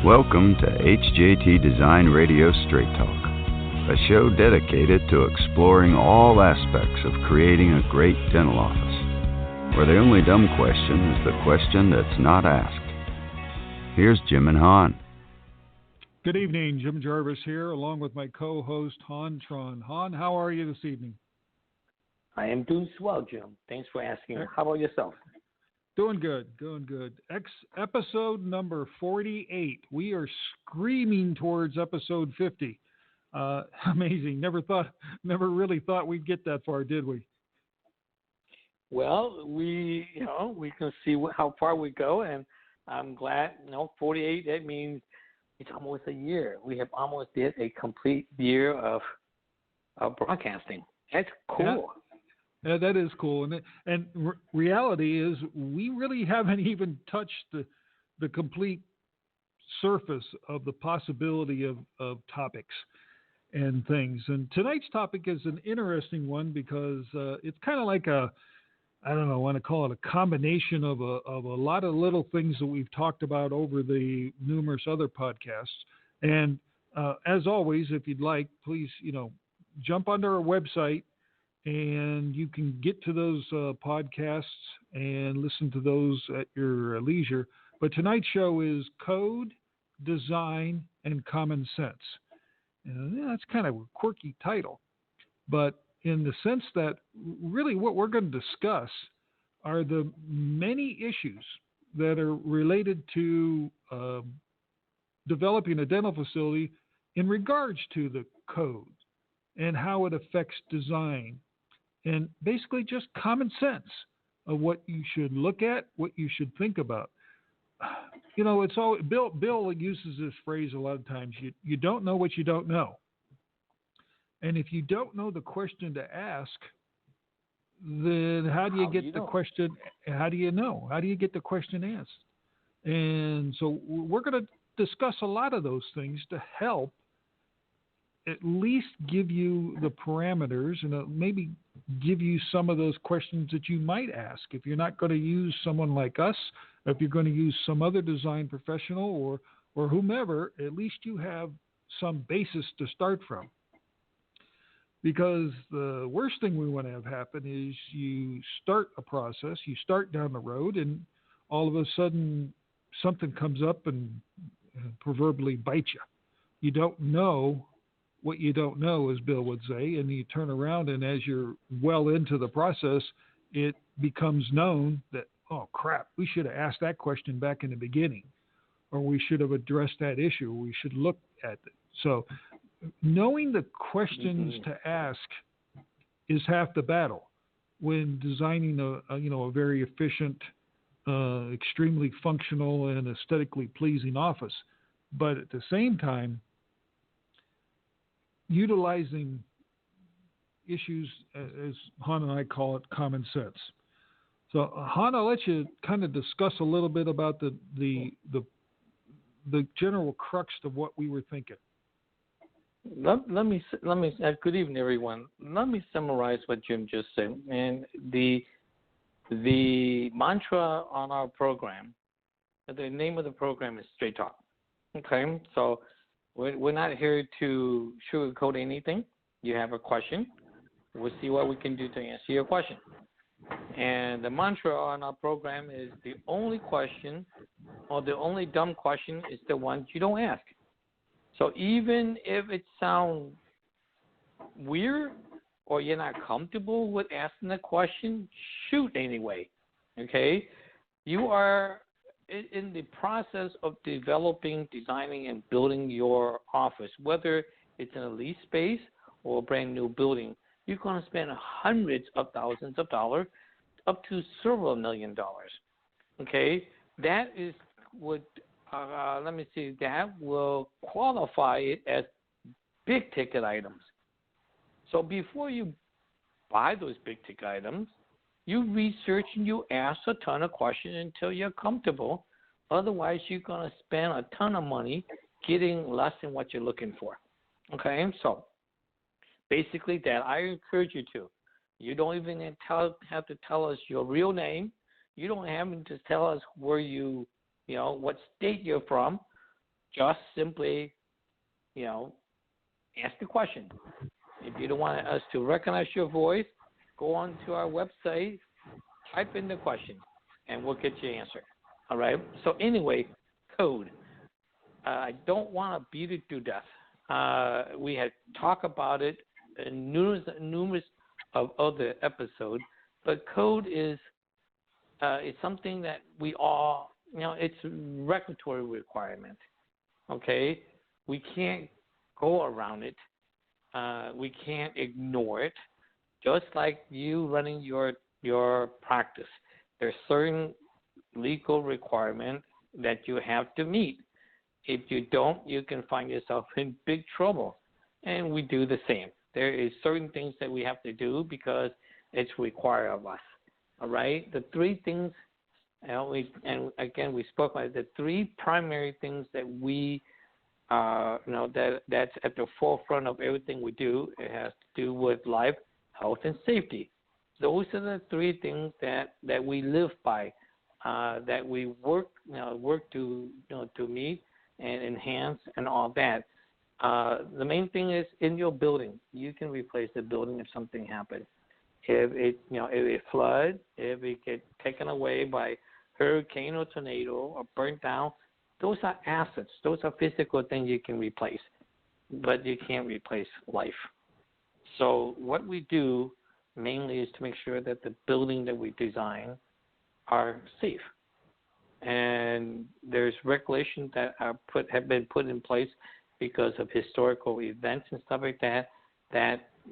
Welcome to HJT Design Radio Straight Talk, a show dedicated to exploring all aspects of creating a great dental office, where the only dumb question is the question that's not asked. Here's Jim and Han. Good evening, Jim Jarvis here, along with my co-host, Han Tron. Han, how are you this evening? I am doing swell, Jim. Thanks for asking. How about yourself? Doing good. Episode number 48. We are screaming towards episode 50. Amazing. Never really thought we'd get that far, did we? Well, we can see how far we go, and I'm glad. 48. That means it's almost a year. We have almost did a complete year of broadcasting. That's cool. Yeah, that is cool. And reality is we really haven't even touched the complete surface of the possibility of topics and things. And tonight's topic is an interesting one because it's kind of like I want to call it a combination of a lot of little things that we've talked about over the numerous other podcasts. And as always, if you'd like, please, jump onto our website, and you can get to those podcasts and listen to those at your leisure. But tonight's show is Code, Design, and Common Sense. And that's kind of a quirky title. But in the sense that really what we're going to discuss are the many issues that are related to developing a dental facility in regards to the code and how it affects design. And basically just common sense of what you should look at, what you should think about. It's all Bill uses this phrase a lot of times. You don't know what you don't know. And if you don't know the question to ask, then how do you get the question? How do you know? How do you get the question asked? And so we're going to discuss a lot of those things to help at least give you the parameters and maybe give you some of those questions that you might ask. If you're not going to use someone like us, if you're going to use some other design professional or whomever, at least you have some basis to start from. Because the worst thing we want to have happen is you start a process, you start down the road, and all of a sudden something comes up and proverbially bites you. You don't know what you don't know, as Bill would say, and you turn around, and as you're well into the process, it becomes known that, oh, crap, we should have asked that question back in the beginning, or we should have addressed that issue, or we should look at it. So knowing the questions to ask is half the battle when designing a very efficient, extremely functional, and aesthetically pleasing office. But at the same time, utilizing issues, as Han and I call it, common sense. So, Han, I'll let you kind of discuss a little bit about the general crux of what we were thinking. Let me. Good evening, everyone. Let me summarize what Jim just said. And the mantra on our program, the name of the program is Straight Talk. Okay, so we're not here to sugarcoat anything. You have a question, we'll see what we can do to answer your question. And the mantra on our program is the only question or the only dumb question is the one you don't ask. So even if it sounds weird or you're not comfortable with asking the question, shoot anyway, okay? You are in the process of developing, designing, and building your office, whether it's in a lease space or a brand new building, you're going to spend hundreds of thousands of dollars, up to several $1 million. Okay, that is what. That will qualify it as big ticket items. So before you buy those big ticket items, you research and you ask a ton of questions until you're comfortable. Otherwise, you're going to spend a ton of money getting less than what you're looking for. Okay, so basically that I encourage you to. You don't even have to tell us your real name. You don't have to tell us where what state you're from. just simply, ask the question. If you don't want us to recognize your voice, go on to our website, type in the question, and we'll get you an answer. All right? So anyway, code. I don't want to beat it to death. We had talked about it in numerous of other episodes, but code is something that we all, it's a regulatory requirement. Okay? We can't go around it. We can't ignore it. Just like you running your practice, there's certain legal requirements that you have to meet. If you don't, you can find yourself in big trouble. And we do the same. There is certain things that we have to do because it's required of us. All right? The three things, and again, we spoke about the three primary things that we that's at the forefront of everything we do. It has to do with life, health, and safety. Those are the three things that we live by, that we work to meet and enhance and all that. The main thing is in your building, you can replace the building if something happens. If it floods, if it gets taken away by hurricane or tornado or burnt down, those are assets. Those are physical things you can replace, but you can't replace life. So what we do mainly is to make sure that the building that we design are safe. And there's regulations that have been put in place because of historical events and stuff like that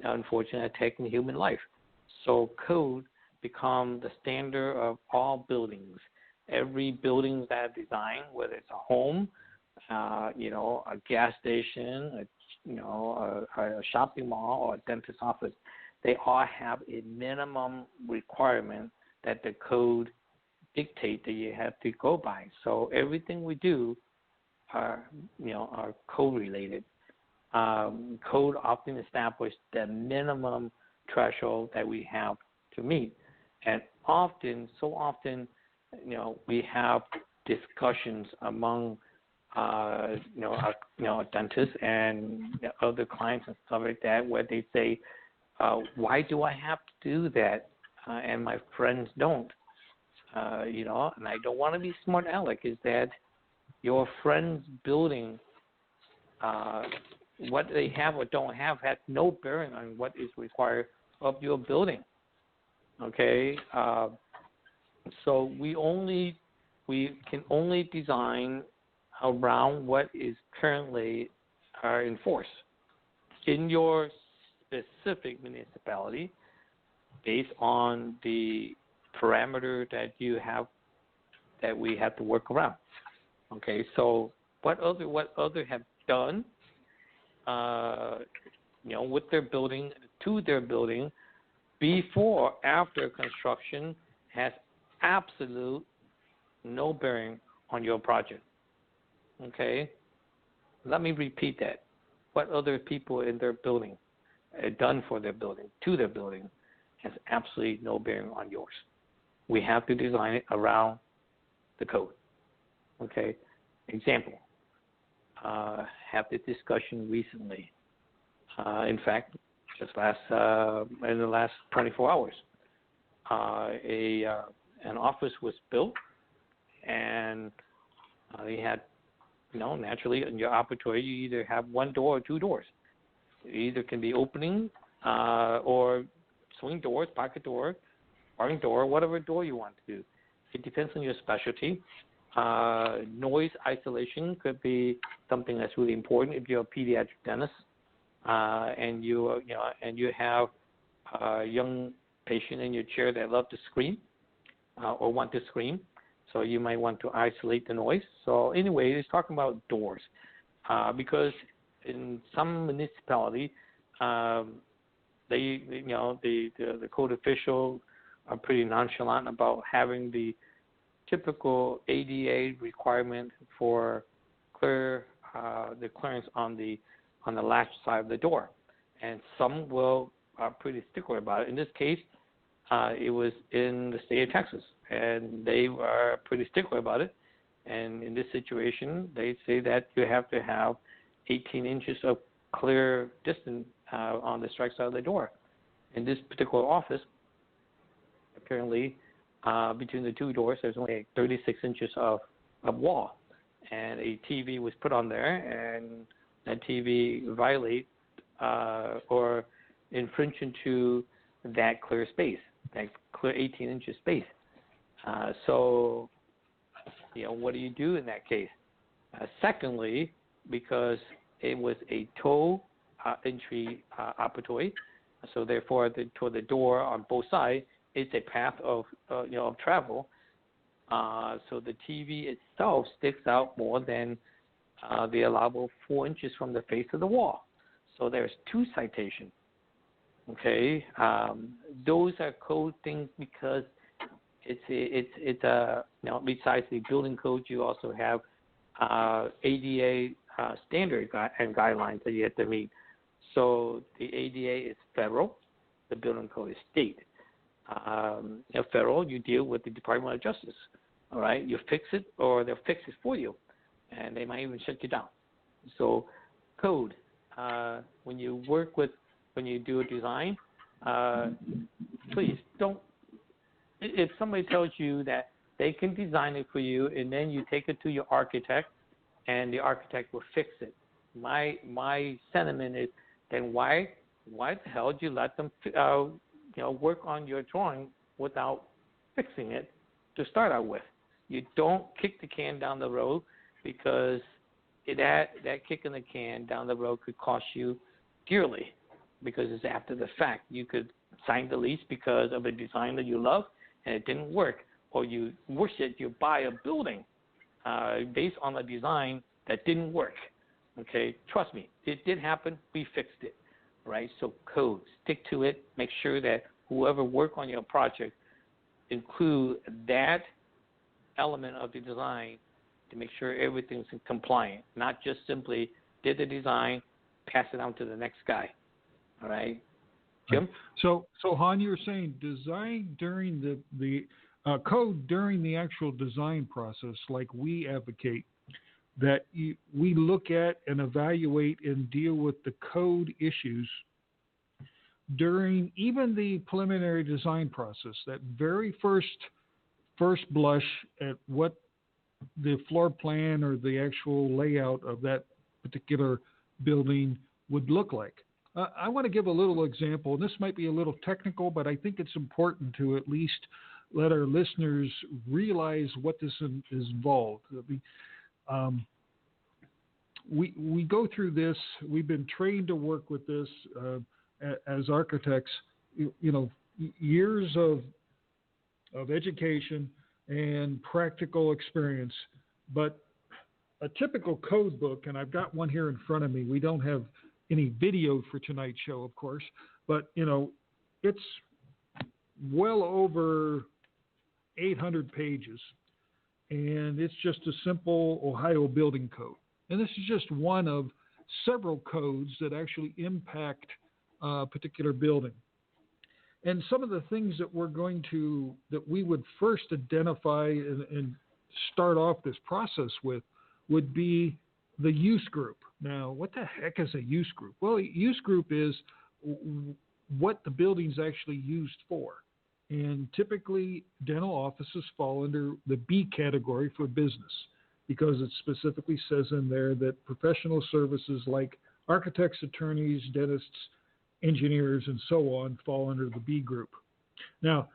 unfortunately are taking human life. So code become the standard of all buildings. Every building that I design, whether it's a home, a gas station, a shopping mall, or a dentist's office, they all have a minimum requirement that the code dictate that you have to go by. So everything we do are code related. Code often establishes the minimum threshold that we have to meet, and so often, we have discussions among, our dentists and other clients and stuff like that, where they say, why do I have to do that? And my friends don't. And I don't want to be smart aleck, is that your friend's building, what they have or don't have has no bearing on what is required of your building. Okay? So we can only design around what is currently in force in your specific municipality, based on the parameter that you have, that we have to work around. Okay, so what other have done, with their building, to their building, before, after construction, has absolute no bearing on your project. Okay? Let me repeat that. What other people in their building done for their building, to their building, has absolutely no bearing on yours. We have to design it around the code. Okay? Example. Have this discussion recently. In fact, just in the last 24 hours. An office was built, and they had, naturally in your operatory, you either have one door or two doors. It either can be opening or swing doors, pocket door, barn door, whatever door you want to do. It depends on your specialty. Noise isolation could be something that's really important if you're a pediatric dentist, and you have a young patient in your chair that love to scream or want to scream. So you might want to isolate the noise. So anyway, it's talking about doors, because in some municipality, the code officials are pretty nonchalant about having the typical ADA requirement for the clearance on the latch side of the door, and some are pretty stickler about it. In this case, it was in the state of Texas, and they were pretty stickler about it. And in this situation, they say that you have to have 18 inches of clear distance on the strike side of the door. In this particular office, apparently, between the two doors, there's only 36 inches of wall. And a TV was put on there, and that TV violate or infringe into that clear space, that clear 18 inches space. So, what do you do in that case? Secondly, because it was a toe entry operatory, so therefore toward the door on both sides, it's a path of travel. So the TV itself sticks out more than the allowable 4 inches from the face of the wall. So there's 2 citations. Okay, those are code things because it's besides the building code, you also have ADA standard and guidelines that you have to meet. So the ADA is federal, the building code is state. Federal, you deal with the Department of Justice. All right, you fix it, or they'll fix it for you, and they might even shut you down. So, code. When you do a design, please don't. If somebody tells you that they can design it for you, and then you take it to your architect, and the architect will fix it. My sentiment is, then why the hell did you let them work on your drawing without fixing it to start out with? You don't kick the can down the road, because that kick in the can down the road could cost you dearly, because it's after the fact. You could sign the lease because of a design that you love and it didn't work, or you wish that you buy a building based on a design that didn't work. Okay, trust me, it did happen. We fixed it, right? So code, stick to it. Make sure that whoever work on your project include that element of the design to make sure everything's compliant, not just simply did the design, pass it on to the next guy. All right, Jim? So Han, you were saying design during the code during the actual design process, like we advocate, that we look at and evaluate and deal with the code issues during even the preliminary design process, that very first blush at what the floor plan or the actual layout of that particular building would look like. I want to give a little example, and this might be a little technical, but I think it's important to at least let our listeners realize what this is involved. We go through this. We've been trained to work with this as architects. Years of education and practical experience. But a typical code book, and I've got one here in front of me. We don't have any video for tonight's show, of course, but it's well over 800 pages, and it's just a simple Ohio building code. And this is just one of several codes that actually impact a particular building. And some of the things that we would first identify and start off this process with would be the use group. Now, what the heck is a use group? Well, a use group is what the building's actually used for. And typically, dental offices fall under the B category for business, because it specifically says in there that professional services like architects, attorneys, dentists, engineers, and so on fall under the B group. Now,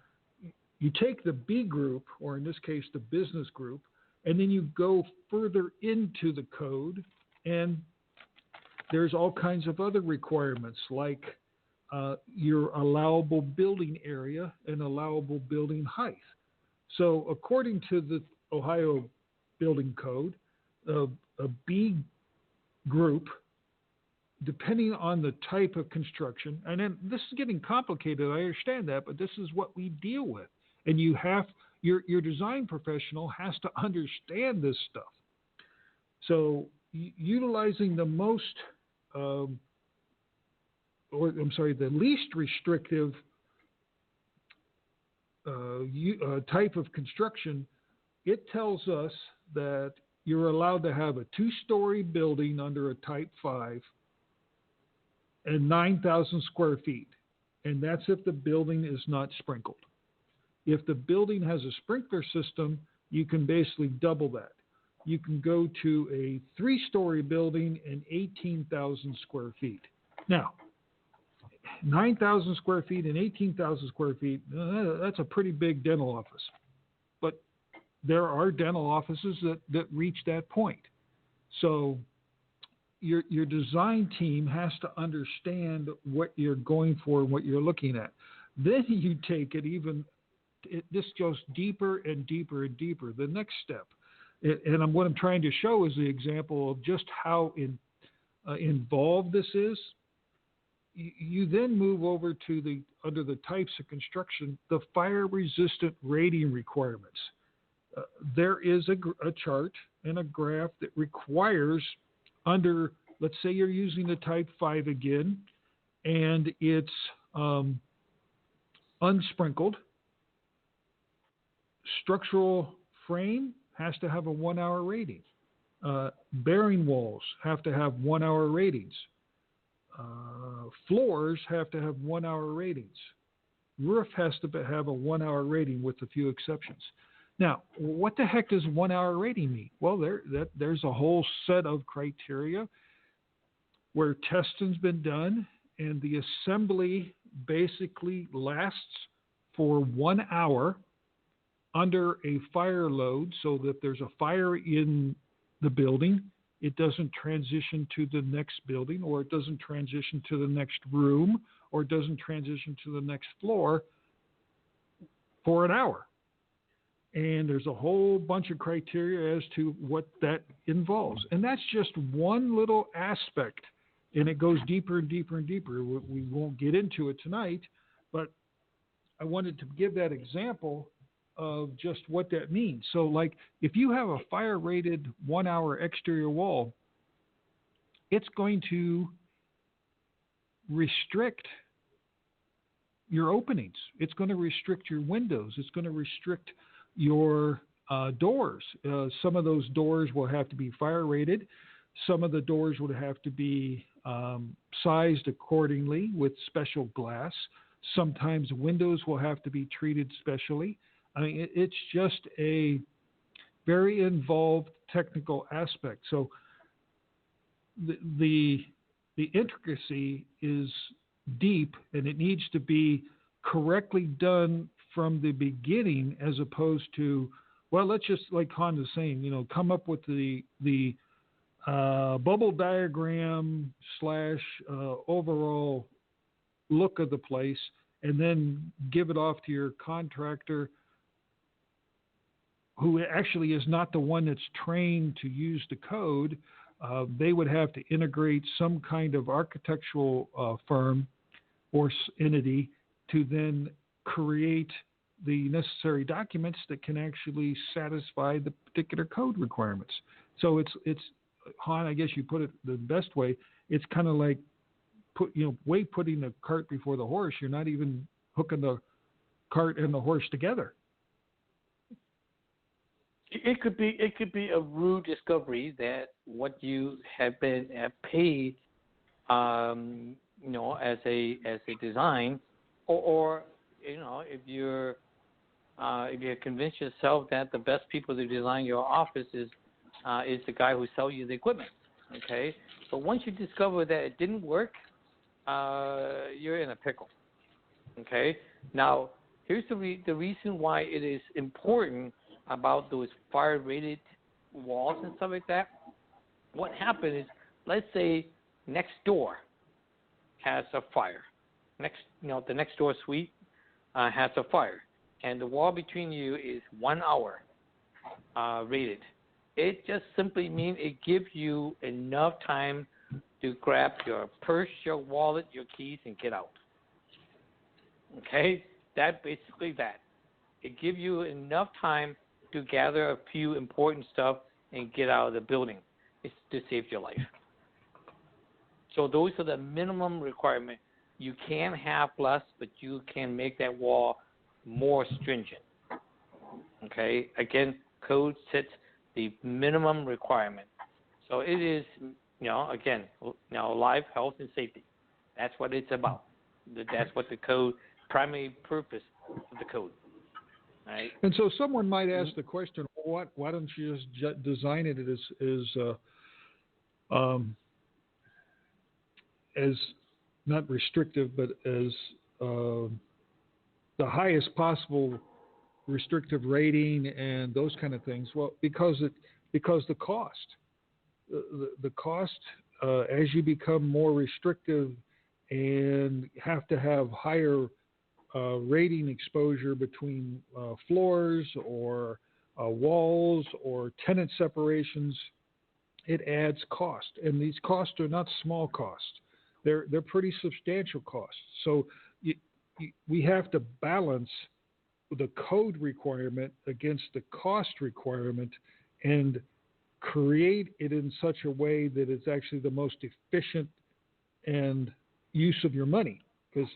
you take the B group, or in this case, the business group, and then you go further into the code, and there's all kinds of other requirements, like your allowable building area and allowable building height. So according to the Ohio Building Code, a B group, depending on the type of construction, and then this is getting complicated, I understand that, but this is what we deal with. And you have, your design professional has to understand this stuff. So utilizing the least restrictive type of construction, it tells us that you're allowed to have a 2-story building under a Type 5 and 9,000 square feet. And that's if the building is not sprinkled. If the building has a sprinkler system, you can basically double that. You can go to a 3-story building and 18,000 square feet. Now, 9,000 square feet and 18,000 square feet, that's a pretty big dental office. But there are dental offices that reach that point. So your design team has to understand what you're going for and what you're looking at. Then you take it this goes deeper and deeper and deeper. The next step, and what I'm trying to show is the example of just how involved this is. You then move over to under the types of construction, the fire-resistant rating requirements. There is a chart and a graph that requires under, let's say you're using the Type 5 again, and it's unsprinkled. Structural frame has to have a 1-hour rating. Bearing walls have to have 1-hour ratings. Floors have to have 1-hour ratings. Roof has to have a 1-hour rating with a few exceptions. Now, what the heck does 1-hour rating mean? Well, there's a whole set of criteria where testing's been done, and the assembly basically lasts for 1 hour under a fire load, so that there's a fire in the building, it doesn't transition to the next building, or it doesn't transition to the next room, or it doesn't transition to the next floor for an hour. And there's a whole bunch of criteria as to what that involves. And that's just one little aspect, and it goes deeper and deeper and deeper. We won't get into it tonight, but I wanted to give that example of just what that means. So, like, if you have a fire-rated 1-hour exterior wall, it's going to restrict your openings. It's going to restrict your windows. It's going to restrict your doors. Some of those doors will have to be fire-rated. Some of the doors would have to be sized accordingly with special glass. Sometimes windows will have to be treated specially. I mean, it's just a very involved technical aspect. So the intricacy is deep, and it needs to be correctly done from the beginning, as opposed to, well, let's just, like Han was saying, come up with the bubble diagram / overall look of the place, and then give it off to your contractor, who actually is not the one that's trained to use the code. They would have to integrate some kind of architectural firm or entity to then create the necessary documents that can actually satisfy the particular code requirements. So it's Han, I guess you put it the best way. It's kind of like putting the cart before the horse. You're not even hooking the cart and the horse together. It could be a rude discovery that what you have been paid, as a design, or if you convince yourself that the best people to design your office is the guy who sells you the equipment. Okay, but once you discover that it didn't work, you're in a pickle. Okay, now here's the reason why it is important about those fire-rated walls and stuff like that. What happened is, let's say next door has a fire. The next door suite has a fire, and the wall between you is 1 hour rated. It just simply means it gives you enough time to grab your purse, your wallet, your keys, and get out. Okay? That's basically that. It gives you enough time to gather a few important stuff and get out of the building. It's to save your life. So those are the minimum requirements. You can have less, but you can make that wall more stringent. Okay? Again, code sits the minimum requirement. So it is, again, life, health, and safety. That's what it's about. That's what the code, primary purpose of the code. Right? And so someone might ask the question, why don't you just design it as not restrictive, but as the highest possible restrictive rating and those kind of things? Well, because the cost, the cost as you become more restrictive and have to have higher rating exposure between floors or walls or tenant separations, it adds cost, and these costs are not small costs. They're pretty substantial costs. So we have to balance the code requirement against the cost requirement and create it in such a way that it's actually the most efficient and use of your money. Because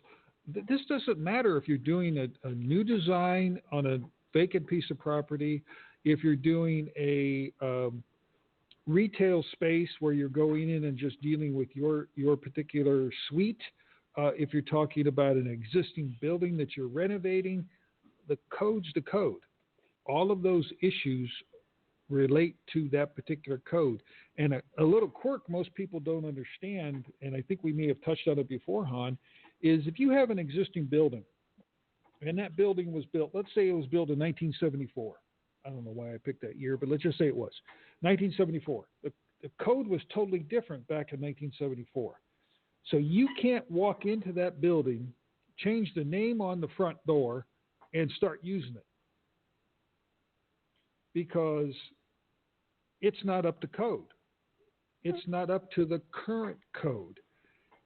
this doesn't matter if you're doing a new design on a vacant piece of property, if you're doing a retail space where you're going in and just dealing with your particular suite, if you're talking about an existing building that you're renovating, the code's the code. All of those issues relate to that particular code. And a little quirk most people don't understand, and I think we may have touched on it before, Han, is if you have an existing building, and that building was built, let's say it was built in 1974. I don't know why I picked that year, but let's just say it was 1974. The code was totally different back in 1974. So you can't walk into that building, change the name on the front door, and start using it, because it's not up to code. It's not up to the current code.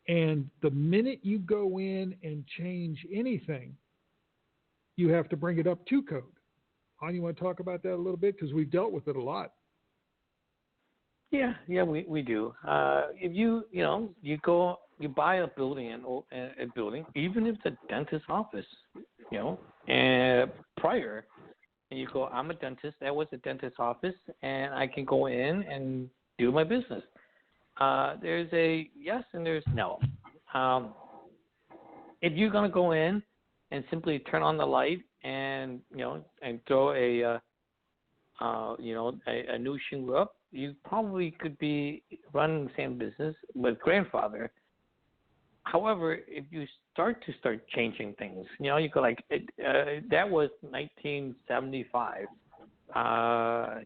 And the minute you go in and change anything, you have to bring it up to code. Han, you want to talk about that a little bit? Because we've dealt with it a lot. Yeah, we do. If you buy a building, even if it's a dentist's office, and prior, and you go, I'm a dentist, that was a dentist's office, and I can go in and do my business. There's a yes and there's no. If you're going to go in and simply turn on the light and throw a new shingle up, you probably could be running the same business with grandfather. However, if you start changing things, you go like, that was 1975.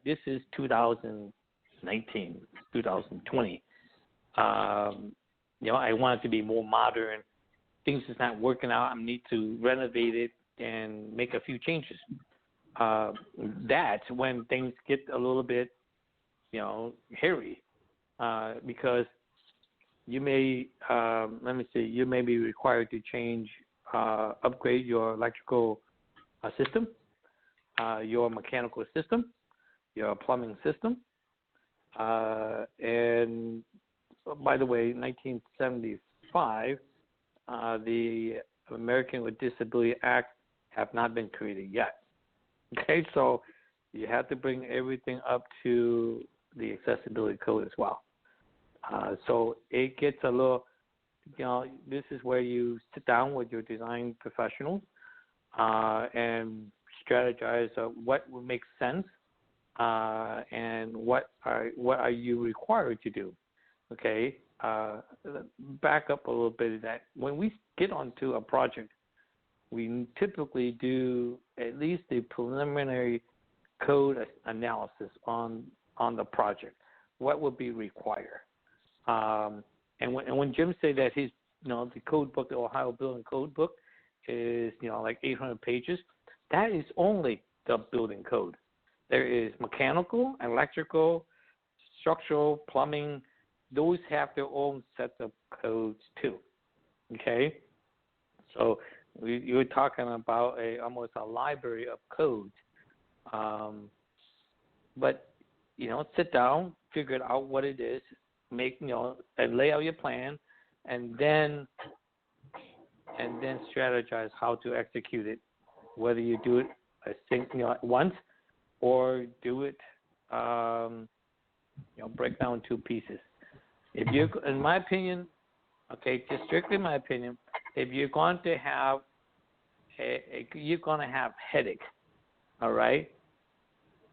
This is 2019, 2020. I want it to be more modern. Things is not working out. I need to renovate it and make a few changes. That's when things get a little bit, hairy, because you may, you may be required to upgrade your electrical system, your mechanical system, your plumbing system, and by the way, 1975, the American with Disability Act have not been created yet. Okay, so you have to bring everything up to the accessibility code as well. So it gets a little, this is where you sit down with your design professionals and strategize what would make sense and what are you required to do. Okay, back up a little bit of that. When we get onto a project, we typically do at least a preliminary code analysis on the project. What would be required? And when Jim said that his, the code book, the Ohio Building Code book, is like 800 pages, that is only the building code. There is mechanical, electrical, structural, plumbing. Those have their own sets of codes too. Okay, so you're talking about almost a library of codes. But sit down, figure out what it is, make and lay out your plan, and then strategize how to execute it. Whether you do it once or do it break down two pieces. If you, in my opinion, okay, just strictly my opinion, if you're going to have you're going to have headache, all right,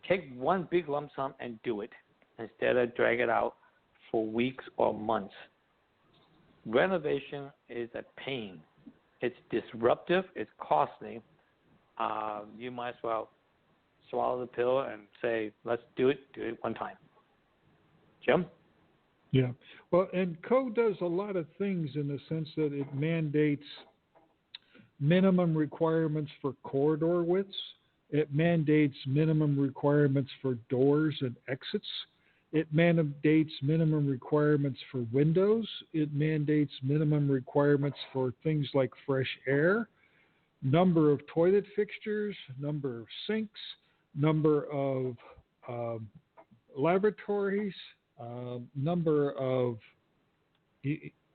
take one big lump sum and do it instead of drag it out for weeks or months. Renovation is a pain. It's disruptive. It's costly. You might as well swallow the pill and say, let's do it one time. Jim? Yeah. Well, and code does a lot of things in the sense that it mandates minimum requirements for corridor widths. It mandates minimum requirements for doors and exits. It mandates minimum requirements for windows. It mandates minimum requirements for things like fresh air, number of toilet fixtures, number of sinks, number of lavatories, number of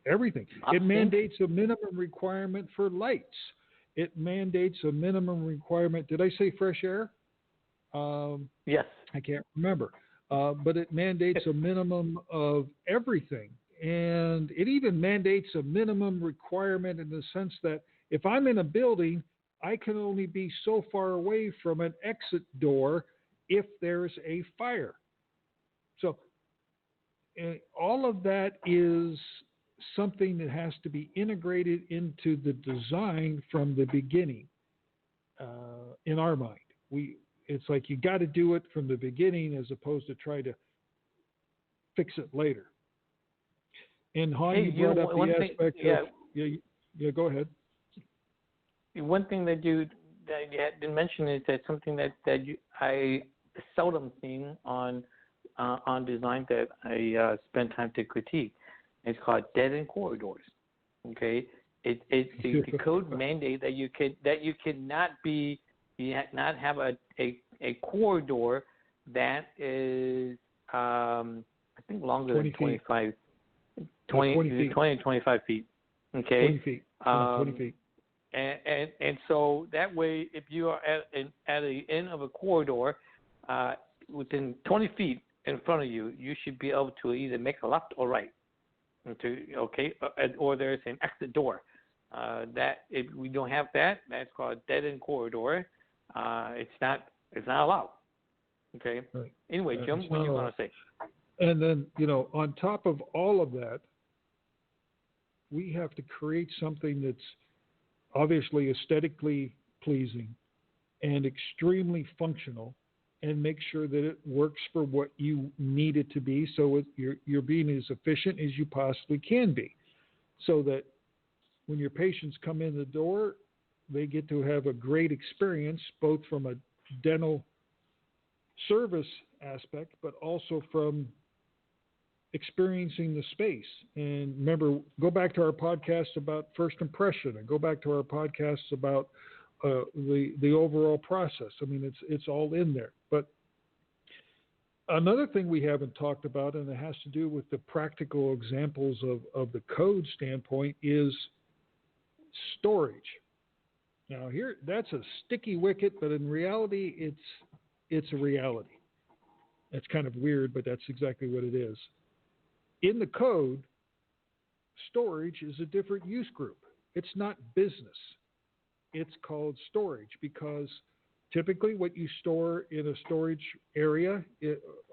everything. It mandates a minimum requirement for lights. It mandates a minimum requirement. Did I say fresh air? Yes. I can't remember. But it mandates a minimum of everything. And it even mandates a minimum requirement in the sense that if I'm in a building, I can only be so far away from an exit door if there's a fire. So all of that is something that has to be integrated into the design from the beginning. In our mind, it's like you got to do it from the beginning as opposed to try to fix it later. And Han, you brought up the aspect of yeah. Go ahead. One thing that you didn't mention is that something that I seldom seen on design that I spend time to critique. It's called dead-end corridors. Okay, it's the code mandate that you cannot have a corridor that is I think longer than 25 20 to 25 feet. Okay, 20 feet. 20 feet. And so that way, if you are at the end of a corridor, within 20 feet in front of you, you should be able to either make a left or right. Or there's an exit door. That if we don't have that, that's called dead end corridor. It's not allowed. Okay. Right. Anyway, Jim, what are you going to say? And then on top of all of that, we have to create something that's obviously aesthetically pleasing and extremely functional, and make sure that it works for what you need it to be, so you're being as efficient as you possibly can be, so that when your patients come in the door, they get to have a great experience, both from a dental service aspect, but also from experiencing the space. And remember, go back to our podcast about first impression, and go back to our podcasts about the overall process. I mean, it's all in there. But another thing we haven't talked about, and it has to do with the practical examples of the code standpoint, is storage. Now here, that's a sticky wicket, but in reality, it's a reality. That's kind of weird, but that's exactly what it is. In the code, storage is a different use group. It's not business. It's called storage because typically what you store in a storage area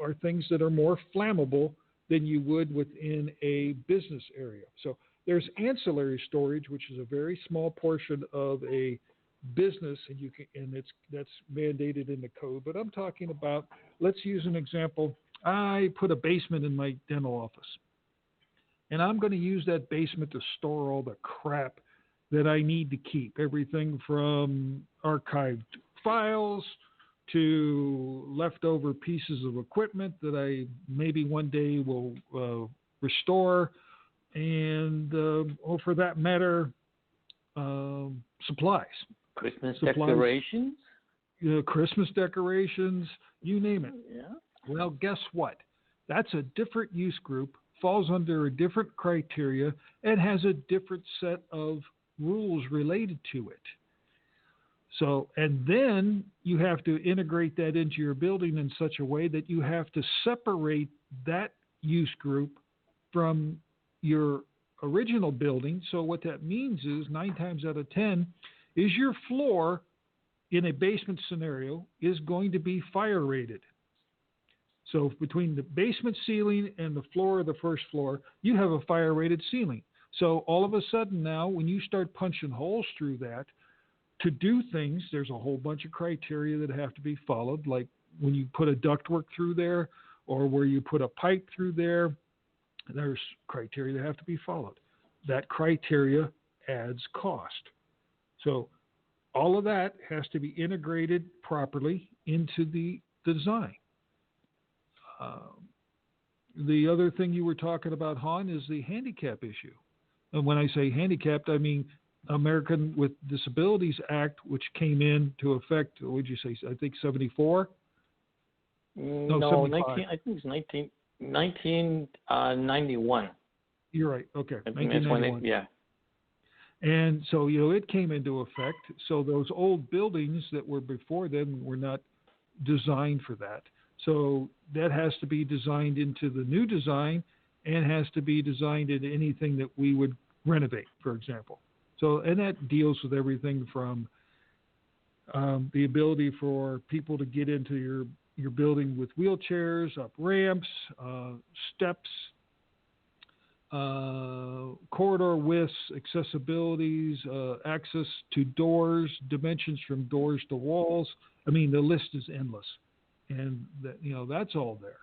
are things that are more flammable than you would within a business area. So there's ancillary storage, which is a very small portion of a business, and that's mandated in the code. But I'm talking about, let's use an example. I put a basement in my dental office, and I'm going to use that basement to store all the crap that I need to keep, everything from archived files to leftover pieces of equipment that I maybe one day will restore, and for that matter, supplies. Christmas decorations? Christmas decorations, you name it. Yeah. Well, guess what? That's a different use group, falls under a different criteria, and has a different set of rules related to it. So, and then you have to integrate that into your building in such a way that you have to separate that use group from your original building. So what that means is 9 times out of 10 is your floor in a basement scenario is going to be fire rated. So between the basement ceiling and the floor of the first floor, you have a fire rated ceiling. So all of a sudden now, when you start punching holes through that, to do things, there's a whole bunch of criteria that have to be followed, like when you put a ductwork through there or where you put a pipe through there, there's criteria that have to be followed. That criteria adds cost. So all of that has to be integrated properly into the design. The other thing you were talking about, Han, is the handicap issue. And when I say handicapped, I mean American with Disabilities Act, which came into effect, what would you say, I think 74? No, 19, I think it's 1991. You're right. Okay. I think that's when yeah. And so, it came into effect. So those old buildings that were before then were not designed for that. So that has to be designed into the new design and has to be designed into anything that we would renovate, for example. So, and that deals with everything from the ability for people to get into your building with wheelchairs, up ramps, steps, corridor widths, accessibilities, access to doors, dimensions from doors to walls. I mean, the list is endless, and that's all there.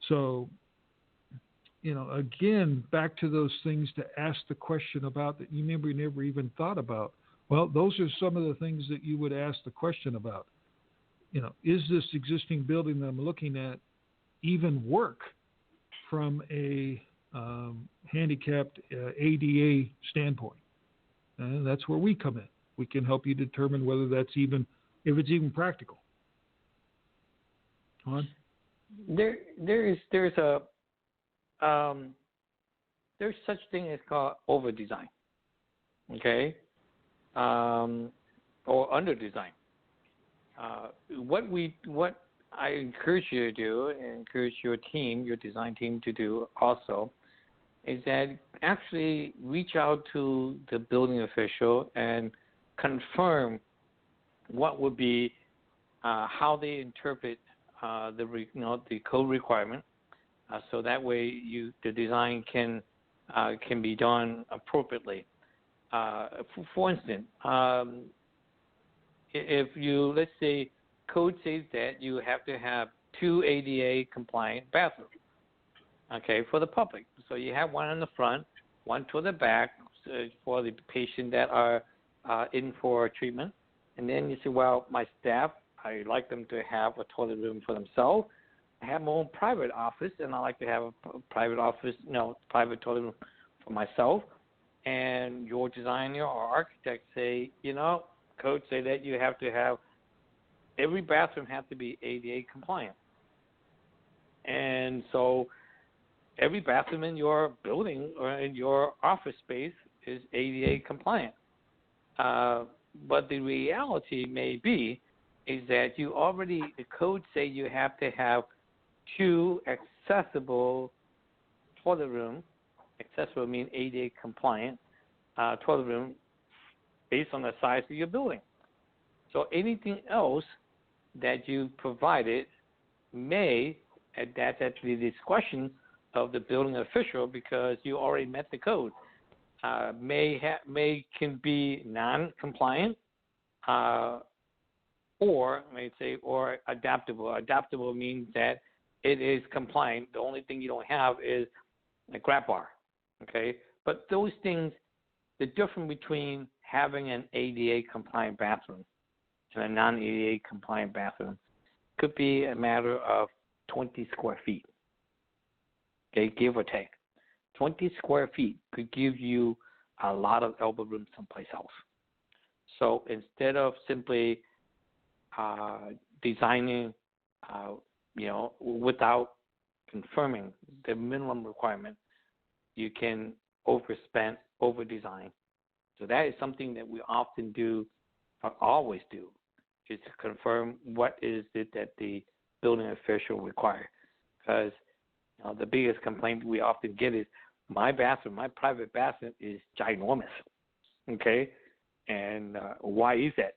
So, again, back to those things to ask the question about that you never even thought about. Well, those are some of the things that you would ask the question about. Is this existing building that I'm looking at even work from a handicapped ADA standpoint? And that's where we come in. We can help you determine whether if it's even practical. On? There's such thing as called over design, okay, or under design. What I encourage you to do, and encourage your design team to do also, is that actually reach out to the building official and confirm what would be how they interpret the code requirement, so that way the design can be done appropriately. For instance, if let's say code says that you have to have 2 ADA compliant bathrooms, okay, for the public. So you have one in the front, one toward the back for the patient that are in for treatment, and then you say, well, my staff, I like them to have a toilet room for themselves. I have my own private office, and I like to have a private office, private toilet room for myself. And your designer or architect say, codes say that you have to have every bathroom has to be ADA compliant. And so every bathroom in your building or in your office space is ADA compliant. But the reality may be is that the codes say you have to have 2 accessible toilet rooms. Accessible means ADA compliant toilet room based on the size of your building. So anything else that you provided that's at the discretion of the building official because you already met the code. Can be non-compliant, or adaptable. Adaptable means that it is compliant. The only thing you don't have is a grab bar, okay? But those things, the difference between having an ADA compliant bathroom and a non-ADA compliant bathroom could be a matter of 20 square feet, okay, give or take. 20 square feet could give you a lot of elbow room someplace else. So instead of simply designing, without confirming the minimum requirement, you can over-design. So that is something that we often do always do, is to confirm what is it that the building official requires. Because the biggest complaint we often get is my bathroom, my private bathroom is ginormous. Okay, and why is that?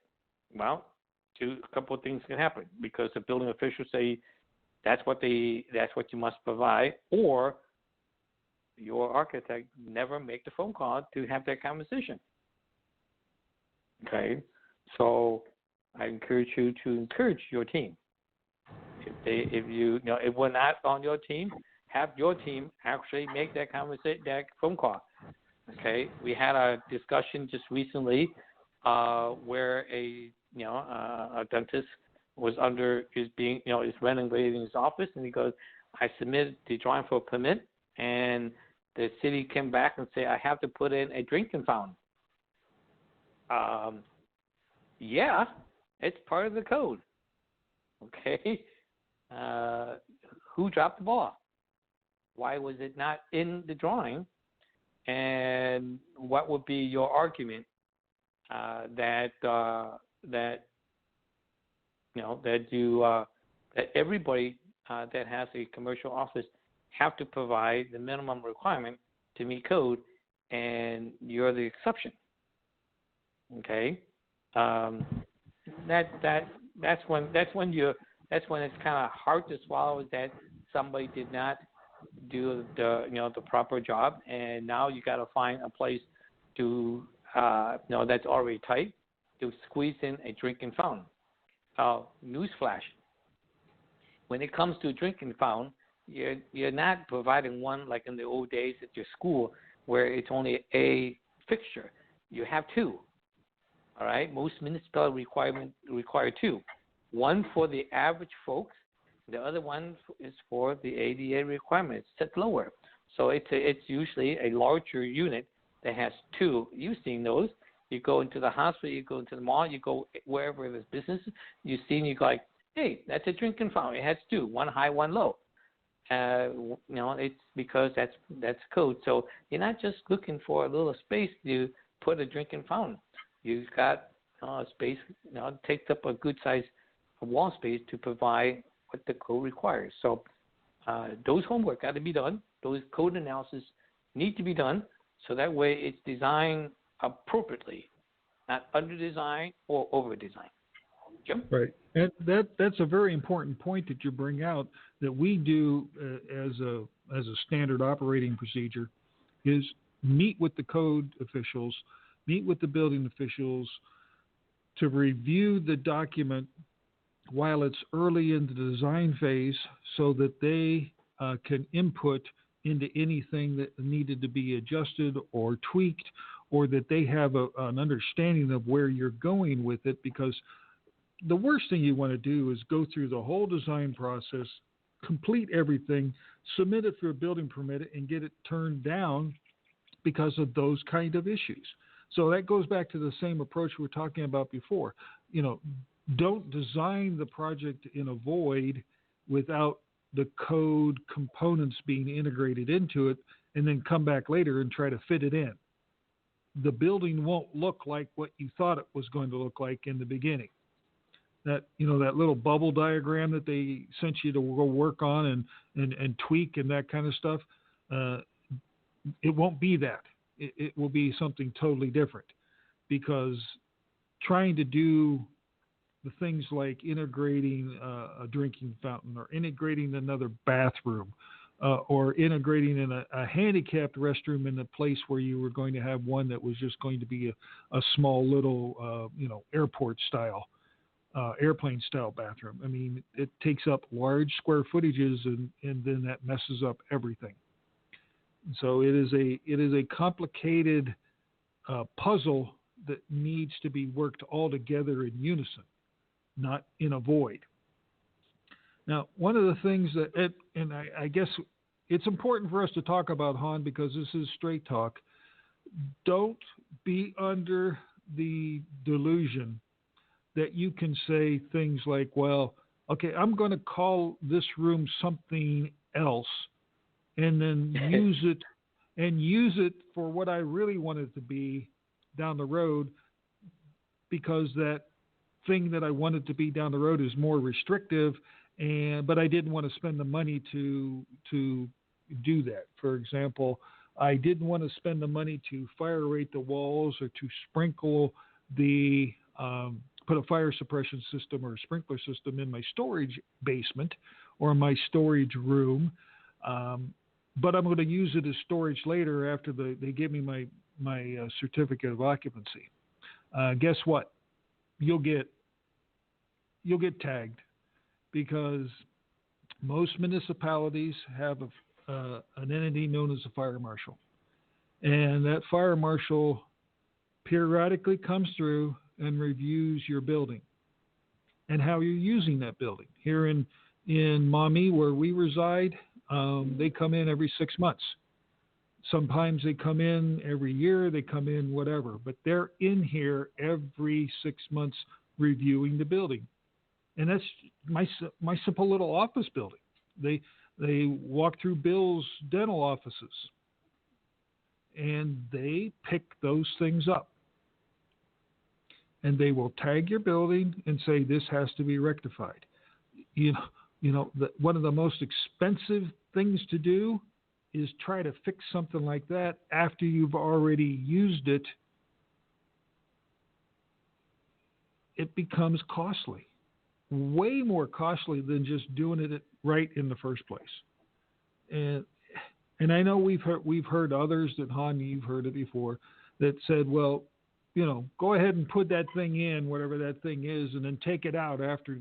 Well, a couple of things can happen because the building officials say that's what you must provide, or your architect never make the phone call to have that conversation. Okay, so I encourage you to encourage your team. If we're not on your team, have your team actually make that phone call. Okay, we had a discussion just recently where a dentist is renovating his office, and he goes, I submitted the drawing for a permit, and the city came back and say I have to put in a drinking fountain. Yeah, it's part of the code. Okay, who dropped the ball? Why was it not in the drawing? And what would be your argument that everybody that has a commercial office have to provide the minimum requirement to meet code, and you're the exception? Okay, that's when it's kind of hard to swallow that somebody did not do the proper job, and now you got to find a place to that's already tight to squeeze in a drinking fountain. Newsflash: when it comes to a drinking fountain, you're not providing one like in the old days at your school where it's only a fixture. You have two. All right, most municipalities require two. One for the average folks. The other one is for the ADA requirements, set lower. So it's usually a larger unit that has two. You've seen those. You go into the hospital, you go into the mall, you go wherever there's business. You see, and you go like, hey, that's a drinking fountain. It has two, one high, one low. It's because that's code. So you're not just looking for a little space to put a drinking fountain. You've got space. Takes up a good size wall space to provide what the code requires. So those homework got to be done. Those code analysis need to be done, so that way it's designed appropriately, not under-designed or over-designed. Jim? Right. And that's a very important point that you bring out that we do as a standard operating procedure is meet with the code officials, meet with the building officials to review the document while it's early in the design phase so that they can input into anything that needed to be adjusted or tweaked, or that they have an understanding of where you're going with it. Because the worst thing you want to do is go through the whole design process, complete everything, submit it for a building permit, and get it turned down because of those kind of issues. So that goes back to the same approach we were talking about before. Don't design the project in a void without the code components being integrated into it, and then come back later and try to fit it in. The building won't look like what you thought it was going to look like in the beginning. That little bubble diagram that they sent you to go work on and tweak and that kind of stuff, it won't be that. It will be something totally different, because trying to do the things like integrating a drinking fountain or integrating another bathroom or integrating in a handicapped restroom in a place where you were going to have one that was just going to be a small little, airport style, airplane style bathroom. I mean, it takes up large square footages and then that messes up everything. So it is a complicated puzzle that needs to be worked all together in unison, not in a void. Now, one of the things I guess it's important for us to talk about, Han, because this is straight talk. Don't be under the delusion that you can say things like, well, okay, I'm going to call this room something else and then use it for what I really want it to be down the road, because that thing that I wanted to be down the road is more restrictive, but I didn't want to spend the money to do that. For example, I didn't want to spend the money to fire rate the walls or to sprinkle put a fire suppression system or a sprinkler system in my storage basement or my storage room. But I'm going to use it as storage later after they give me my certificate of occupancy. Guess what? You'll get tagged, because most municipalities have an entity known as a fire marshal, and that fire marshal periodically comes through and reviews your building and how you're using that building. Here in Maumee, where we reside, they come in every 6 months. Sometimes they come in every year, they come in whatever, but they're in here every 6 months reviewing the building. And that's my simple little office building. They walk through Bill's dental offices, and they pick those things up. And they will tag your building and say, this has to be rectified. One of the most expensive things to do is try to fix something like that after you've already used it. It becomes costly, way more costly than just doing it right in the first place. And I know we've heard others that, Han, you've heard it before, that said, well, go ahead and put that thing in, whatever that thing is, and then take it out after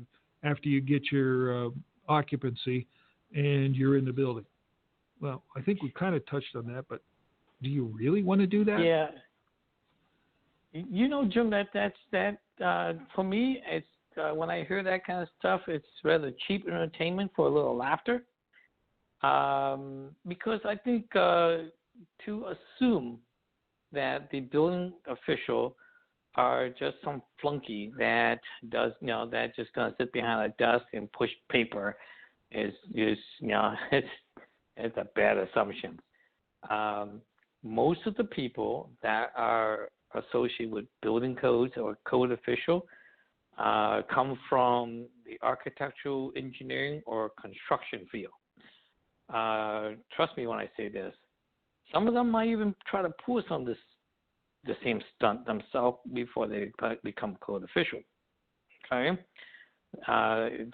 you get your occupancy and you're in the building. Well, I think we kind of touched on that, but do you really want to do that? Yeah. Jim, that for me, it's when I hear that kind of stuff, it's rather cheap entertainment for a little laughter. Because I think to assume that the building official are just some flunky that does, that just gonna sit behind a desk and push paper is it's a bad assumption. Most of the people that are associated with building codes or code official come from the architectural, engineering, or construction field. Trust me when I say this. Some of them might even try to pull some of the same stunt themselves before they become code official. Okay?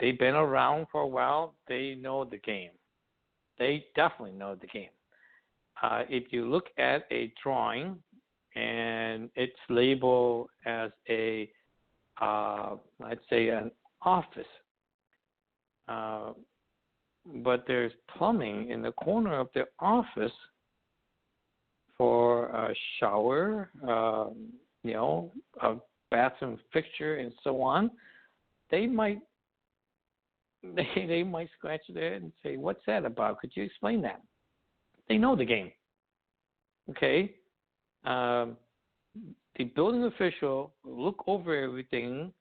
They've been around for a while. They know the game. They definitely know the game. If you look at a drawing and it's labeled as let's say an office, but there's plumbing in the corner of the office for a shower, a bathroom fixture, and so on, they might scratch their head and say, "What's that about? Could you explain that?" They know the game. Okay, the building official will look over everything,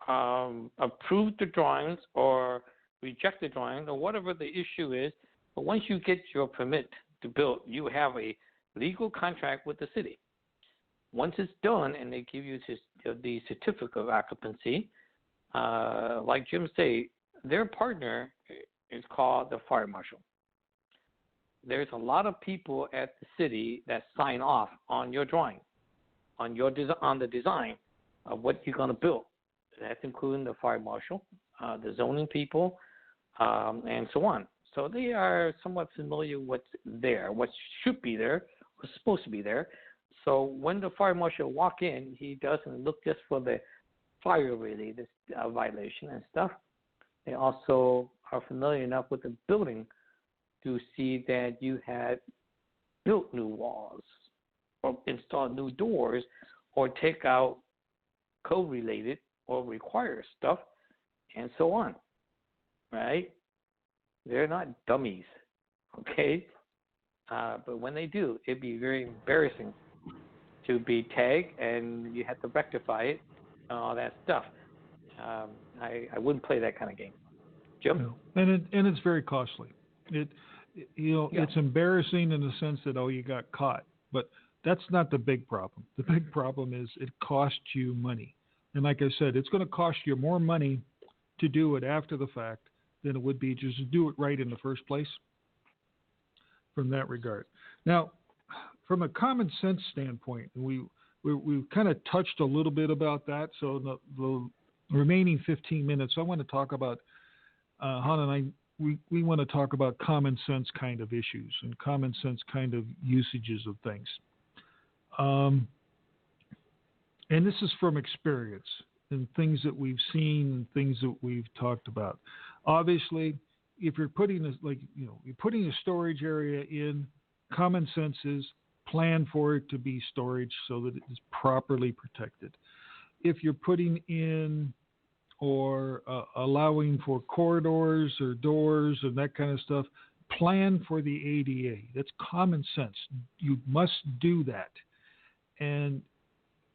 approve the drawings or reject the drawing or whatever the issue is. But once you get your permit to build, you have a legal contract with the city. Once it's done and they give you the certificate of occupancy, like Jim say, their partner is called the fire marshal. There's a lot of people at the city that sign off on your drawing, on the design of what you're going to build. That's including the fire marshal, the zoning people, and so on. So they are somewhat familiar with what's there, what should be there, what's supposed to be there. So when the fire marshal walk in, he doesn't look just for the fire-related violation and stuff. They also are familiar enough with the building to see that you had built new walls or installed new doors or take out code-related or require stuff and so on, right? They're not dummies, okay? But when they do, it'd be very embarrassing to be tagged and you have to rectify it and all that stuff. I wouldn't play that kind of game. Jim? No. And it's very costly. It's embarrassing in the sense that, you got caught. But that's not the big problem. The big problem is it costs you money. And like I said, it's going to cost you more money to do it after the fact than it would be just to do it right in the first place from that regard. Now, from a common sense standpoint, we've kind of touched a little bit about that. So the remaining 15 minutes, I want to talk about, Han and I, we want to talk about common sense kind of issues and common sense kind of usages of things. And this is from experience and things that we've seen and things that we've talked about. Obviously, if you're putting you're putting a storage area in, common sense is plan for it to be storage so that it is properly protected. If you're putting in or allowing for corridors or doors and that kind of stuff, plan for the ADA. That's common sense. You must do that. And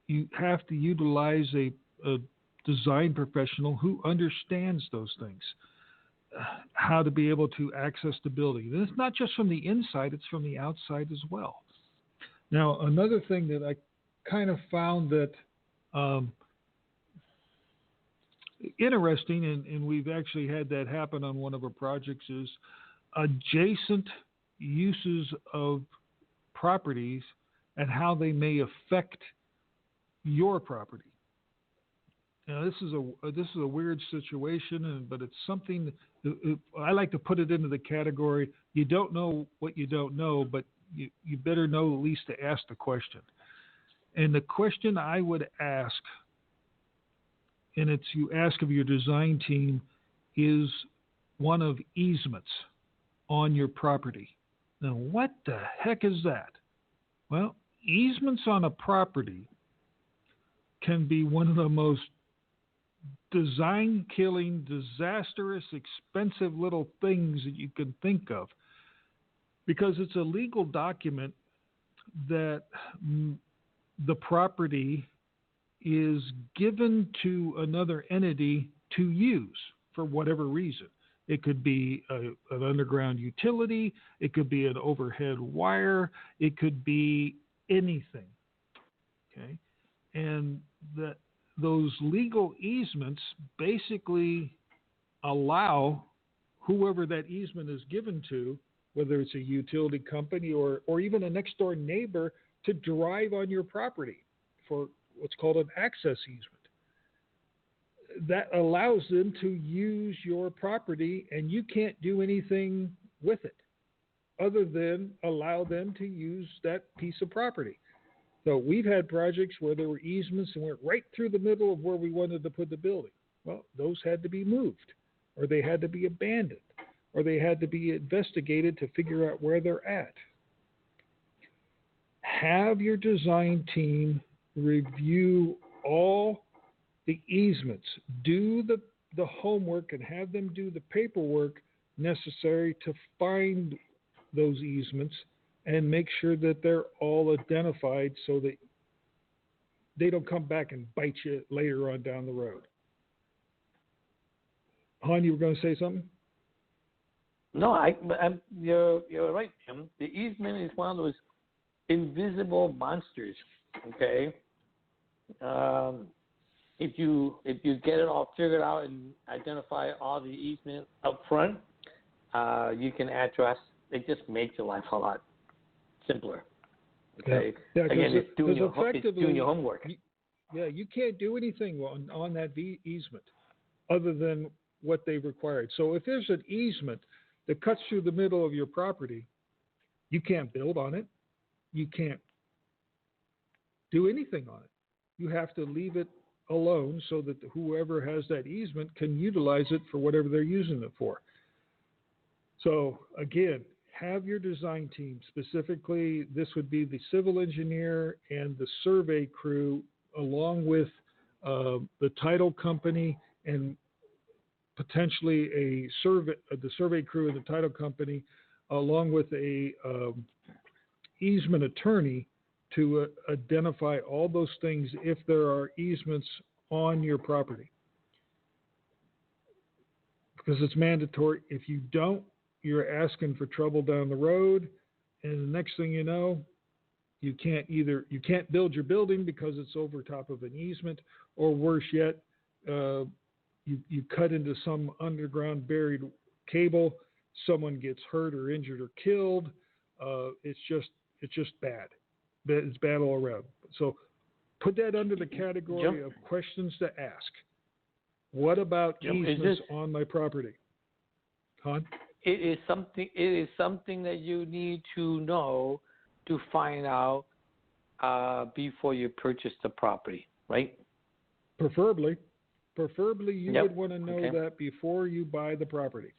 you have to utilize a design professional who understands those things, how to be able to access the building. And it's not just from the inside, it's from the outside as well. Now, another thing that I kind of found that interesting, and we've actually had that happen on one of our projects, is adjacent uses of properties and how they may affect your property. Now, this is a weird situation, but it's something I like to put it into the category. You don't know what you don't know, but you better know at least to ask the question. And the question I would ask, and it's you ask of your design team, is one of easements on your property. Now, what the heck is that? Well, easements on a property can be one of the most design-killing, disastrous, expensive little things that you can think of, because it's a legal document that the property is given to another entity to use for whatever reason. It could be an underground utility. It could be an overhead wire. It could be anything. Okay, and those legal easements basically allow whoever that easement is given to, whether it's a utility company or even a next door neighbor, to drive on your property for what's called an access easement. That allows them to use your property, and you can't do anything with it other than allow them to use that piece of property. So we've had projects where there were easements and went right through the middle of where we wanted to put the building. Well, those had to be moved, or they had to be abandoned, or they had to be investigated to figure out where they're at. Have your design team review all the easements, do the homework, and have them do the paperwork necessary to find those easements and make sure that they're all identified so that they don't come back and bite you later on down the road. Han, you were going to say something? No, you're right, Jim. The easement is one of those invisible monsters. Okay, if you get it all figured out and identify all the easements up front, you can address. It just makes your life a lot simpler. Okay. Yeah, again, it's doing your homework. You can't do anything on that easement other than what they required. So if there's an easement that cuts through the middle of your property, you can't build on it. You can't do anything on it. You have to leave it alone so that whoever has that easement can utilize it for whatever they're using it for. So again, have your design team, specifically this would be the civil engineer and the survey crew, along with the title company and potentially the survey crew and the title company, along with a easement attorney, to identify all those things if there are easements on your property. Because it's mandatory. If you don't, you're asking for trouble down the road, and the next thing you know, You can't build your building because it's over top of an easement, or worse yet, you cut into some underground buried cable. Someone gets hurt or injured or killed. It's just bad. It's bad all around. So put that under the category of questions to ask. What about easements on my property? Hon? It is something that you need to know to find out before you purchase the property, right? Preferably you would want to know that before you buy the property.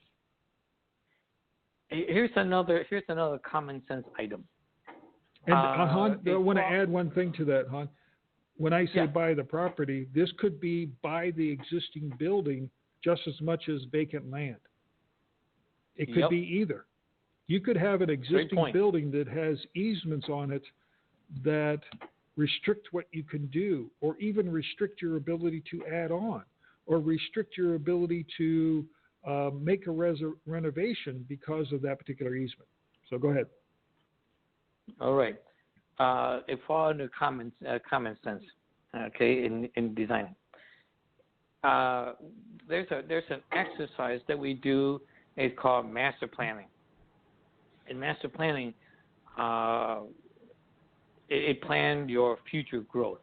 Here's another common sense item. And Hon, I want to add one thing to that, Hon. When I say buy the property, this could be buy the existing building just as much as vacant land. It could be either. You could have an existing building that has easements on it that restrict what you can do, or even restrict your ability to add on, or restrict your ability to make a renovation because of that particular easement. So go ahead. All right. It falls under common sense, okay, in designing. There's an exercise that we do. It's called master planning. In master planning, it plans your future growth.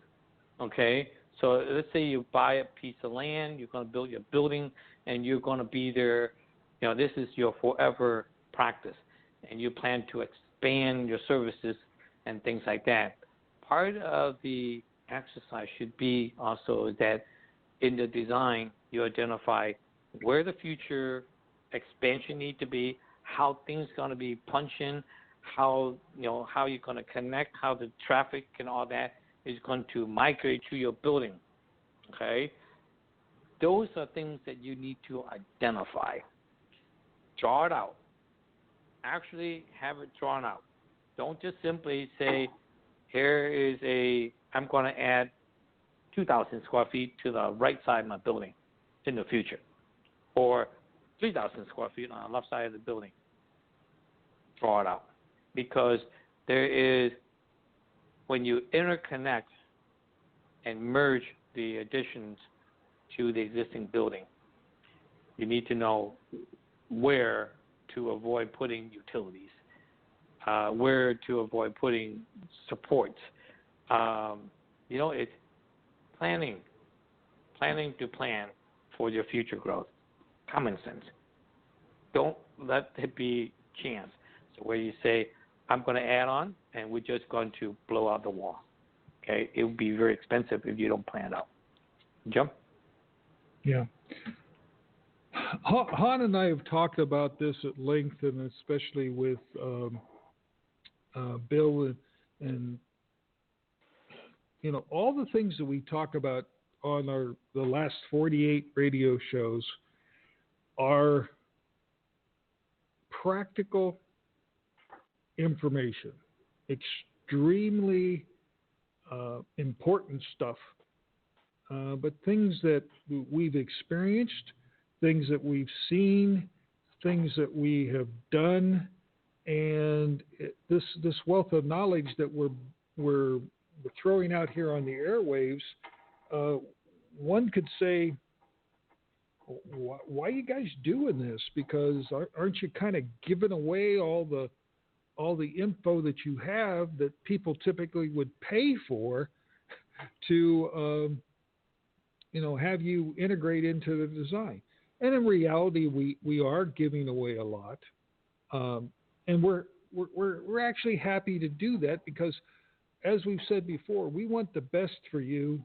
Okay, so let's say you buy a piece of land, you're going to build your building, and you're going to be there. You know, this is your forever practice, and you plan to expand your services and things like that. Part of the exercise should be also that in the design you identify where the future expansion need to be, how things going to be punching, how you're going to connect, how the traffic and all that is going to migrate to your building. Okay, those are things that you need to identify. Draw it out. Actually have it drawn out. Don't just simply say, I'm going to add 2,000 square feet to the right side of my building in the future, or 3,000 square feet on the left side of the building. Draw it out. Because when you interconnect and merge the additions to the existing building, you need to know where to avoid putting utilities, where to avoid putting supports. It's planning to plan for your future growth. Common sense. Don't let it be chance. So where you say, I'm going to add on, and we're just going to blow out the wall. Okay, it would be very expensive if you don't plan it out. Jump. Yeah. Han and I have talked about this at length, and especially with Bill and all the things that we talk about on the last 48 radio shows are practical information, extremely important stuff, but things that we've experienced, things that we've seen, things that we have done, and this wealth of knowledge that we're throwing out here on the airwaves. One could say, why are you guys doing this? Because aren't you kind of giving away all the info that you have that people typically would pay for to have you integrate into the design? And in reality, we are giving away a lot, and we're actually happy to do that because, as we've said before, we want the best for you.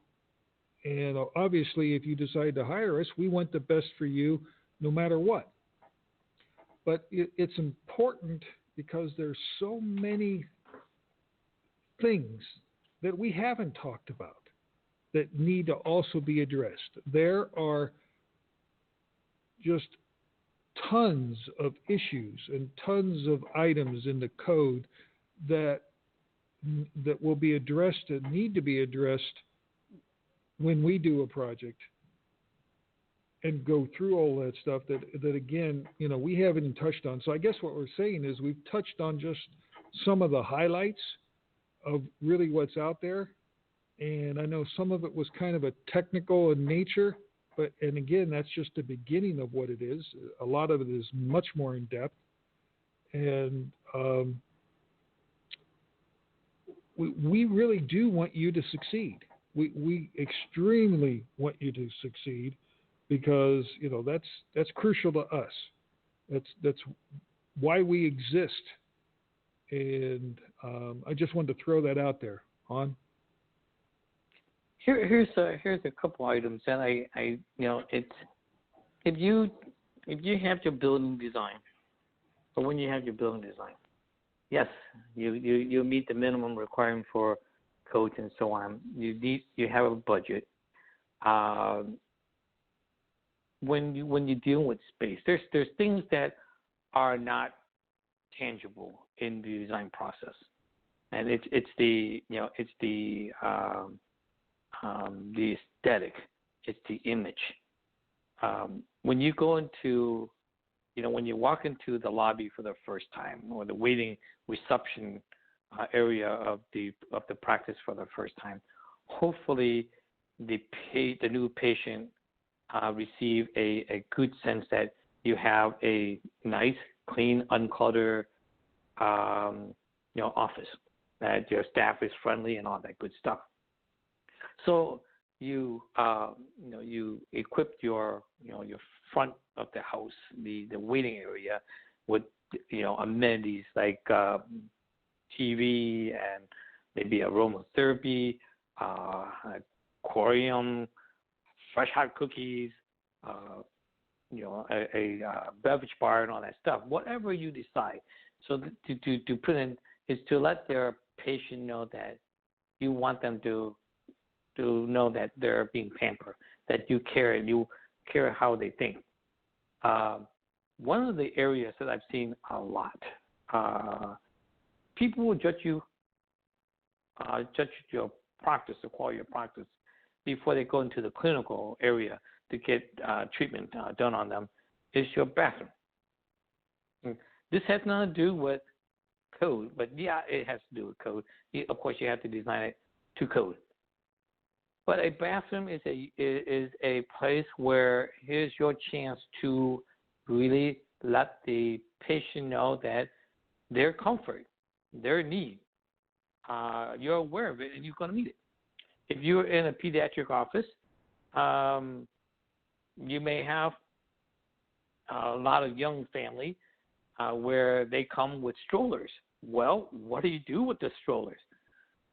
And obviously, if you decide to hire us, we want the best for you no matter what. But it's important because there's so many things that we haven't talked about that need to also be addressed. There are just tons of issues and tons of items in the code that will be addressed and need to be addressed when we do a project and go through all that stuff that again, we haven't even touched on. So I guess what we're saying is we've touched on just some of the highlights of really what's out there. And I know some of it was kind of a technical in nature, and again, that's just the beginning of what it is. A lot of it is much more in depth. And we really do want you to succeed. We extremely want you to succeed because, that's crucial to us. That's why we exist. And I just wanted to throw that out there. On. Here's a couple items that it's if you have your building design, or when you have your building design, yes, you meet the minimum requirement for codes and so on. You have a budget. When you're dealing with space, there's things that are not tangible in the design process, and it's the aesthetic, it's the image. When you go into, when you walk into the lobby for the first time, or the waiting reception area of the practice for the first time, hopefully the new patient receive a good sense that you have a nice, clean, uncluttered office, that your staff is friendly and all that good stuff. So you equip your front of the house, the waiting area, with amenities like TV and maybe aromatherapy, aquarium, fresh hot cookies, a beverage bar and all that stuff. Whatever you decide. So to put in is to let their patient know that you want them to know that they're being pampered, that you care and you care how they think. One of the areas that I've seen a lot, people will judge your practice, the quality of your practice, before they go into the clinical area to get treatment done on them, is your bathroom. This has nothing to do with code, but yeah, it has to do with code. Of course, you have to design it to code. But a bathroom is a place where here's your chance to really let the patient know that their comfort, their need, you're aware of it and you're going to meet it. If you're in a pediatric office, you may have a lot of young family where they come with strollers. Well, what do you do with the strollers?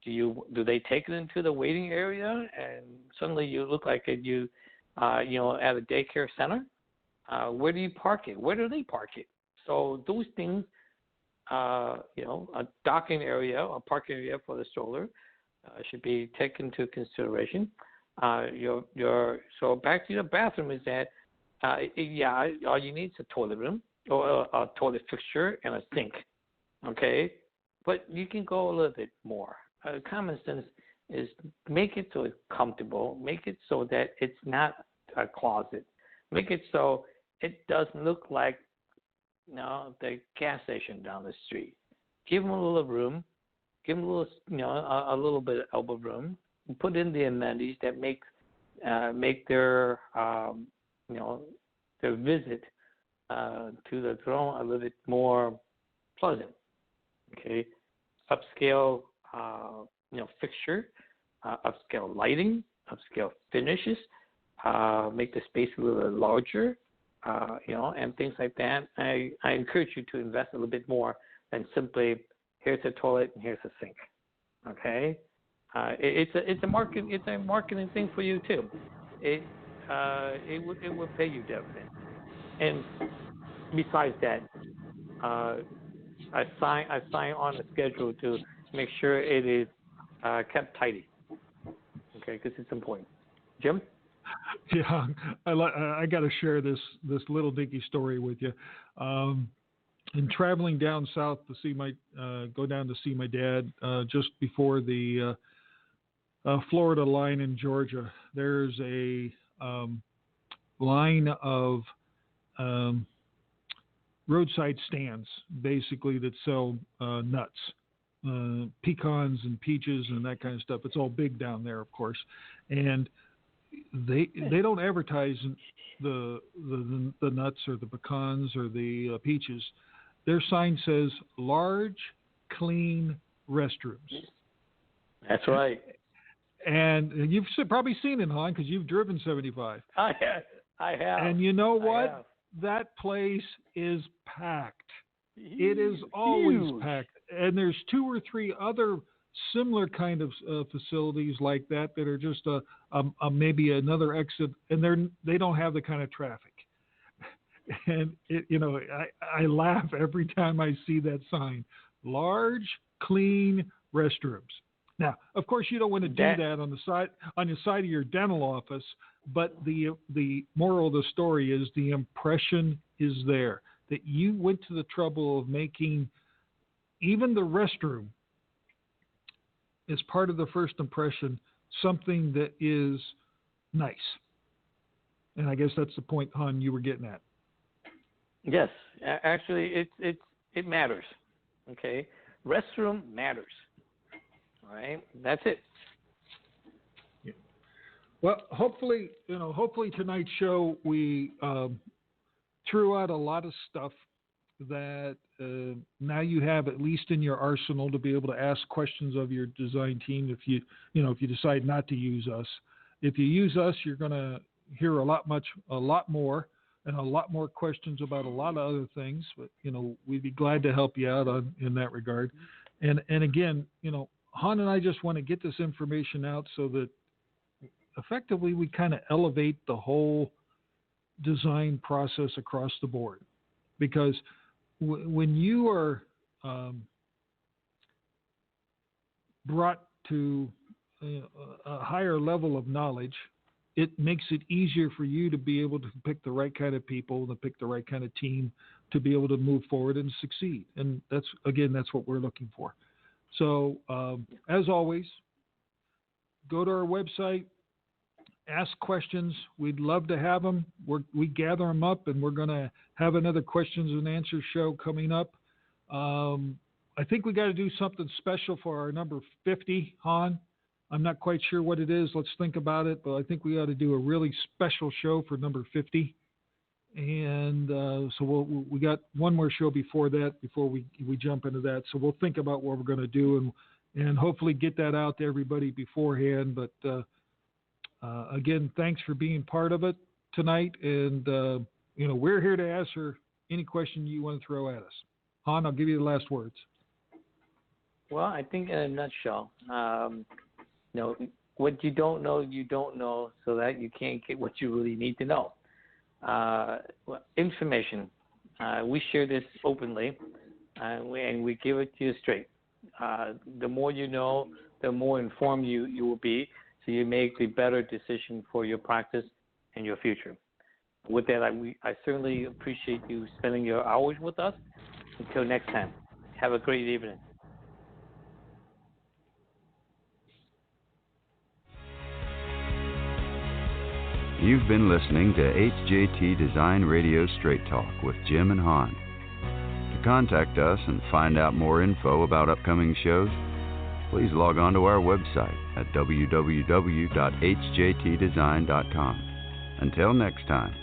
Do they take it into the waiting area and suddenly you look like at a daycare center? Where do you park it? Where do they park it? So those things, a docking area, a parking area for the stroller should be taken into consideration. So back to the bathroom is that, all you need is a toilet room or a toilet fixture and a sink, okay? But you can go a little bit more. Common sense is make it so it's comfortable, make it so that it's not a closet, make it so it doesn't look like the gas station down the street. Give them a little room, give them a little bit of elbow room, and put in the amenities that make their their visit to the throne a little bit more pleasant. Okay, upscale fixture, upscale lighting, upscale finishes, make the space a little larger, and things like that. I encourage you to invest a little bit more than simply here's a toilet and here's a sink. Okay, it's a marketing thing for you too. It will pay you dividends. And besides that, I sign on a schedule to make sure it is kept tidy. Okay, because it's important. Jim? Yeah, I got to share this little dinky story with you. In traveling down south to see go down to see my dad just before the Florida line in Georgia, there's a line of roadside stands basically that sell nuts. pecans and peaches and that kind of stuff. It's all big down there, of course, and they don't advertise the nuts or the pecans or the peaches. Their sign says large, clean restrooms. That's right. And you've probably seen it, hon, because you've driven 75. I have. And you know what? That place is packed. It is always packed. And there's 2 or 3 other similar kind of facilities like that are just maybe another exit, and they don't have the kind of traffic. And I laugh every time I see that sign: large, clean restrooms. Now, of course, you don't want to do that on the side of your dental office, but the moral of the story is the impression is there that you went to the trouble of making even the restroom as part of the first impression something that is nice. And I guess that's the point, hon, you were getting at. Yes, actually, it matters. Okay, restroom matters. All right, that's it. Yeah. Well, hopefully tonight's show we threw out a lot of stuff that now you have at least in your arsenal to be able to ask questions of your design team. If you decide not to use us, if you use us, you're going to hear a lot more. And a lot more questions about a lot of other things, but we'd be glad to help you out in that regard. And again, Han and I just want to get this information out so that effectively we kind of elevate the whole design process across the board. Because when you are brought to a higher level of knowledge, it makes it easier for you to be able to pick the right kind of people, to pick the right kind of team, to be able to move forward and succeed. And that's what we're looking for. So as always, go to our website, ask questions. We'd love to have them. We gather them up, and we're going to have another questions and answers show coming up. I think we got to do something special for our number 50, Han. I'm not quite sure what it is. Let's think about it. But I think we ought to do a really special show for number 50. And so we got one more show before that, before we jump into that. So we'll think about what we're going to do and hopefully get that out to everybody beforehand. But again, thanks for being part of it tonight. And, we're here to answer any question you want to throw at us. Han, I'll give you the last words. Well, I think in a nutshell, what you don't know so that you can't get what you really need to know. Information. We share this openly, and we give it to you straight. The more you know, the more informed you will be, so you make the better decision for your practice and your future. With that, I certainly appreciate you spending your hours with us. Until next time, have a great evening. You've been listening to HJT Design Radio Straight Talk with Jim and Han. To contact us and find out more info about upcoming shows, please log on to our website at www.hjtdesign.com. Until next time.